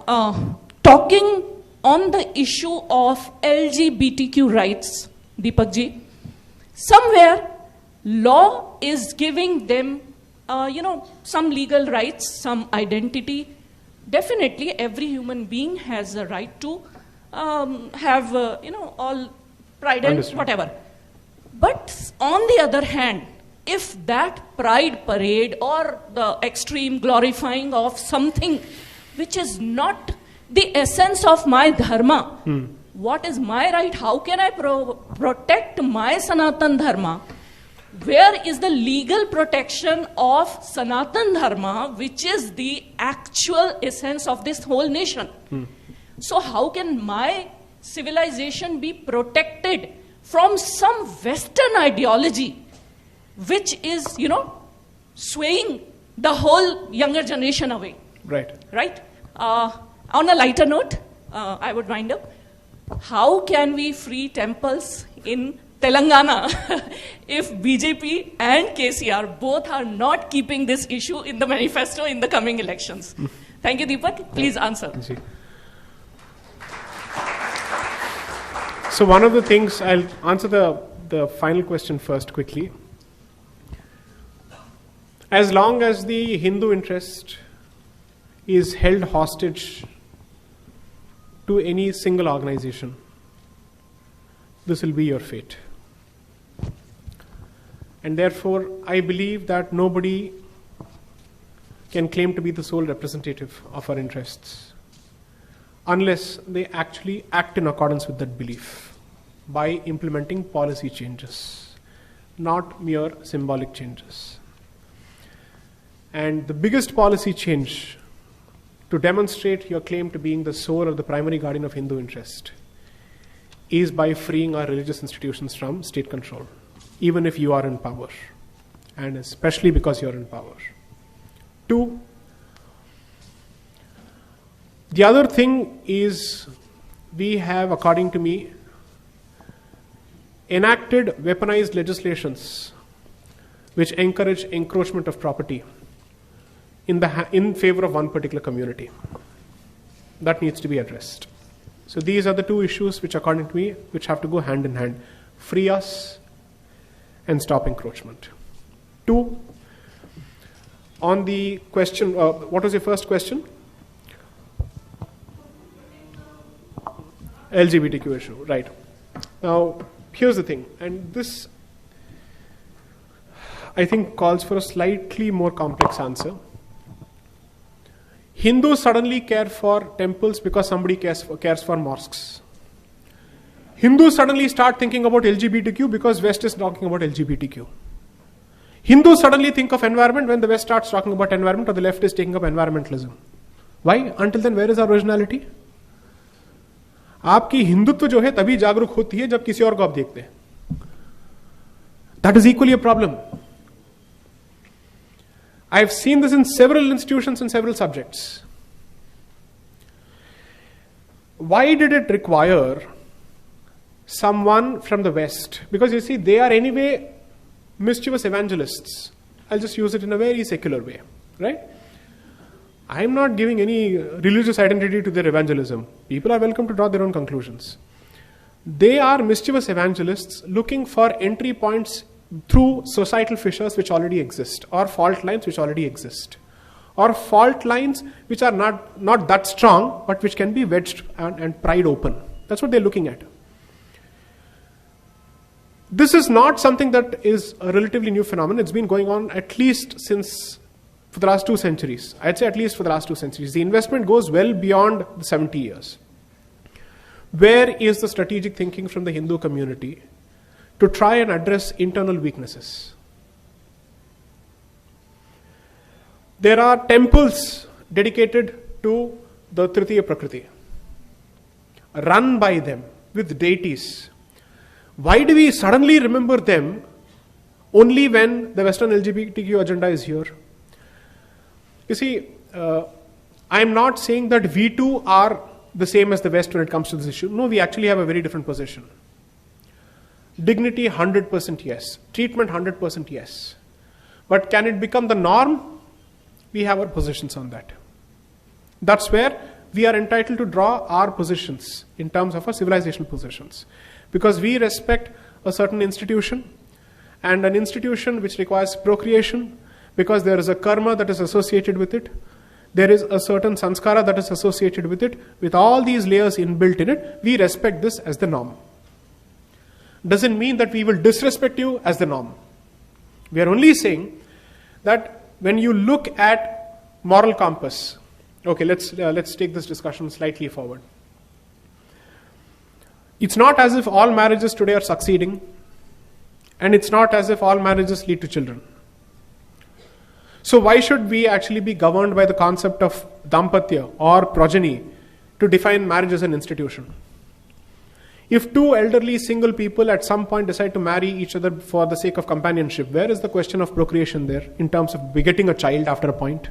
talking on the issue of LGBTQ rights, Deepak ji, somewhere law is giving them, some legal rights, some identity. Definitely, every human being has a right to have, all pride and whatever. But on the other hand, if that pride parade or the extreme glorifying of something which is not the essence of my dharma, what is my right? How can I protect my Sanatan Dharma? Where is the legal protection of Sanatan Dharma, which is the actual essence of this whole nation? So how can my civilization be protected from some Western ideology which is, swaying the whole younger generation away? Right? On a lighter note, I would wind up. How can we free temples in Telangana if BJP and KCR both are not keeping this issue in the manifesto in the coming elections? Thank you, Deepak. Please answer. So one of the things, I'll answer the final question first quickly. As long as the Hindu interest is held hostage to any single organization, this will be your fate. And therefore, I believe that nobody can claim to be the sole representative of our interests unless they actually act in accordance with that belief by implementing policy changes, not mere symbolic changes. And the biggest policy change to demonstrate your claim to being the sole or the primary guardian of Hindu interest is by freeing our religious institutions from state control, even if you are in power, and especially because you're in power. 2, the other thing is we have, according to me, enacted weaponized legislations which encourage encroachment of property in favor of one particular community. That needs to be addressed. So these are the 2 issues which, according to me, which have to go hand in hand. Free us and stop encroachment. 2, on the question, what was your first question? LGBTQ issue, right. Now, here's the thing, and this, I think, calls for a slightly more complex answer. Hindus suddenly care for temples because somebody cares for mosques. Hindus suddenly start thinking about LGBTQ because West is talking about LGBTQ. Hindus suddenly think of environment when the West starts talking about environment, or the left is taking up environmentalism. Why? Until then, where is our originality? आपकी हिंदुत्व जो है तभी जागरूक होती है जब किसी और को आप देखते हैं. That is equally a problem. I have seen this in several institutions and several subjects. Why did it require someone from the West? Because you see, they are anyway mischievous evangelists. I'll just use it in a very secular way, right? I'm not giving any religious identity to their evangelism. People are welcome to draw their own conclusions. They are mischievous evangelists looking for entry points through societal fissures which already exist, or fault lines which already exist, or fault lines which are not that strong but which can be wedged and pried open. That's what they're looking at. This is not something that is a relatively new phenomenon. It's been going on at least for the last 2 centuries. I'd say at least for the last 2 centuries. The investment goes well beyond the 70 years. Where is the strategic thinking from the Hindu community to try and address internal weaknesses? There are temples dedicated to the Tritiya Prakriti, run by them with deities. Why do we suddenly remember them only when the Western LGBTQ agenda is here? You see, I'm not saying that we too are the same as the West when it comes to this issue. No, we actually have a very different position. Dignity, 100% yes. Treatment, 100% yes. But can it become the norm? We have our positions on that. That's where we are entitled to draw our positions in terms of our civilizational positions. Because we respect a certain institution, and an institution which requires procreation, because there is a karma that is associated with it, there is a certain sanskara that is associated with it, with all these layers inbuilt in it, we respect this as the norm. Doesn't mean that we will disrespect you as the norm. We are only saying that when you look at moral compass, okay, let's take this discussion slightly forward. It's not as if all marriages today are succeeding, and it's not as if all marriages lead to children. So why should we actually be governed by the concept of dampatya or progeny to define marriage as an institution? If two elderly single people at some point decide to marry each other for the sake of companionship, where is the question of procreation there in terms of begetting a child after a point?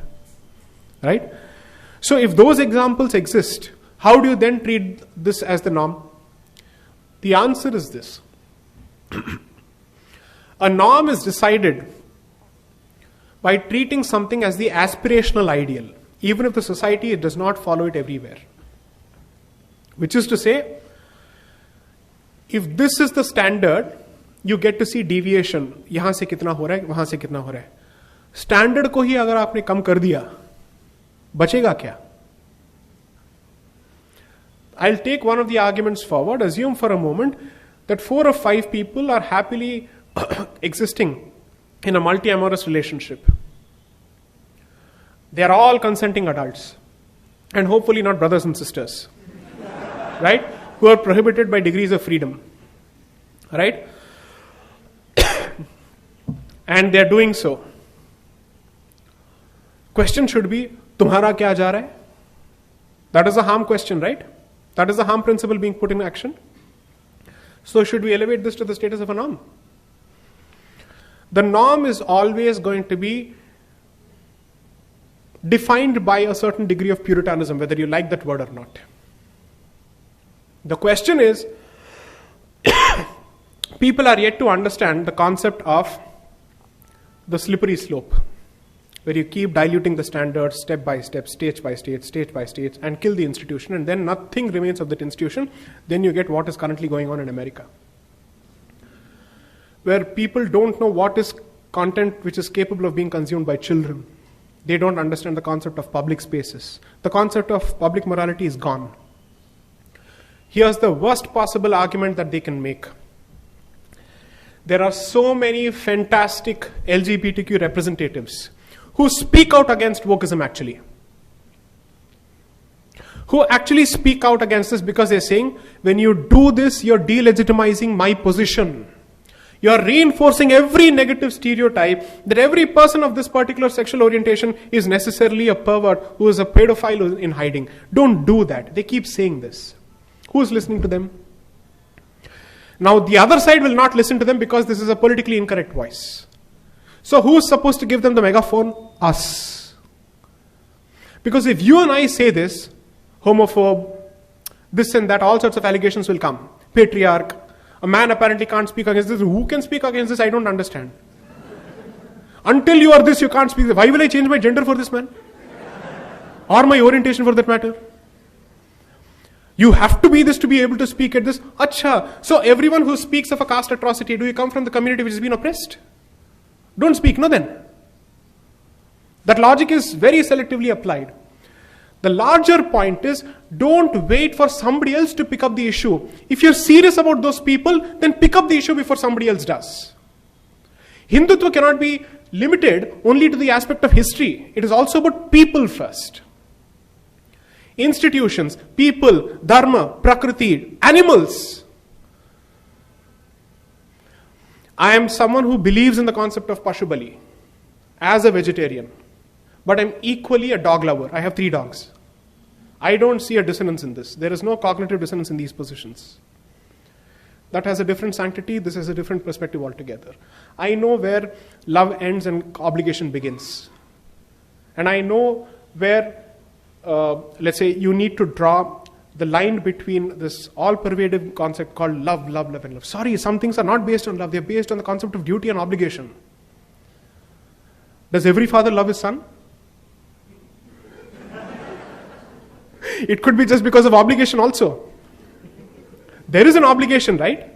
Right? So if those examples exist, how do you then treat this as the norm? The answer is this. A norm is decided by treating something as the aspirational ideal, even if the society does not follow it everywhere. Which is to say, if this is the standard, you get to see deviation. यहाँ से कितना हो रहा है, वहाँ से कितना हो रहा है. Standard को ही अगर आपने कम कर दिया, बचेगा क्या? I'll take one of the arguments forward. Assume for a moment that 4 or 5 people are happily existing in a multi-amorous relationship. They are all consenting adults, and hopefully not brothers and sisters, right? Who are prohibited by degrees of freedom, right? And they are doing so. Question should be, तुम्हारा क्या जा रहा है? That is a harm question, right? That is the harm principle being put in action. So should we elevate this to the status of a norm? The norm is always going to be defined by a certain degree of puritanism, whether you like that word or not. The question is, people are yet to understand the concept of the slippery slope, where you keep diluting the standards step by step, stage by stage, and kill the institution, and then nothing remains of that institution. Then you get what is currently going on in America, where people don't know what is content which is capable of being consumed by children. They don't understand the concept of public spaces. The concept of public morality is gone. Here's the worst possible argument that they can make. There are so many fantastic LGBTQ representatives who speak out against wokeism actually. Who actually speak out against this because they're saying, when you do this, you're delegitimizing my position. You're reinforcing every negative stereotype that every person of this particular sexual orientation is necessarily a pervert who is a pedophile who is in hiding. Don't do that. They keep saying this. Who's listening to them? Now the other side will not listen to them because this is a politically incorrect voice. So who's supposed to give them the megaphone? Us. Because if you and I say this, homophobe, this and that, all sorts of allegations will come. Patriarch, a man apparently can't speak against this. Who can speak against this? I don't understand. Until you are this, you can't speak. Why will I change my gender for this man? Or my orientation for that matter? You have to be this to be able to speak at this. Acha. So everyone who speaks of a caste atrocity, do you come from the community which has been oppressed? Don't speak, no then. That logic is very selectively applied. The larger point is, don't wait for somebody else to pick up the issue. If you're serious about those people, then pick up the issue before somebody else does. Hindutva cannot be limited only to the aspect of history. It is also about people first. Institutions, people, dharma, prakriti, animals. I am someone who believes in the concept of Pashubali as a vegetarian. But I'm equally a dog lover. I have 3 dogs. I don't see a dissonance in this. There is no cognitive dissonance in these positions. That has a different sanctity. This has a different perspective altogether. I know where love ends and obligation begins. And I know where, let's say, you need to draw the line between this all-pervasive concept called love, love, love, and love. Sorry, some things are not based on love. They're based on the concept of duty and obligation. Does every father love his son? It could be just because of obligation also. There is an obligation, right?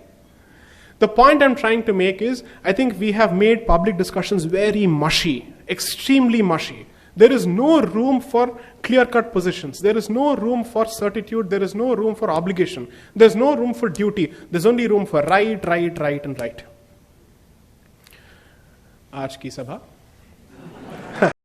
The point I'm trying to make is, I think we have made public discussions very mushy, extremely mushy. There is no room for clear-cut positions. There is no room for certitude. There is no room for obligation. There's no room for duty. There's only room for right, right, right, and right. आज की सभा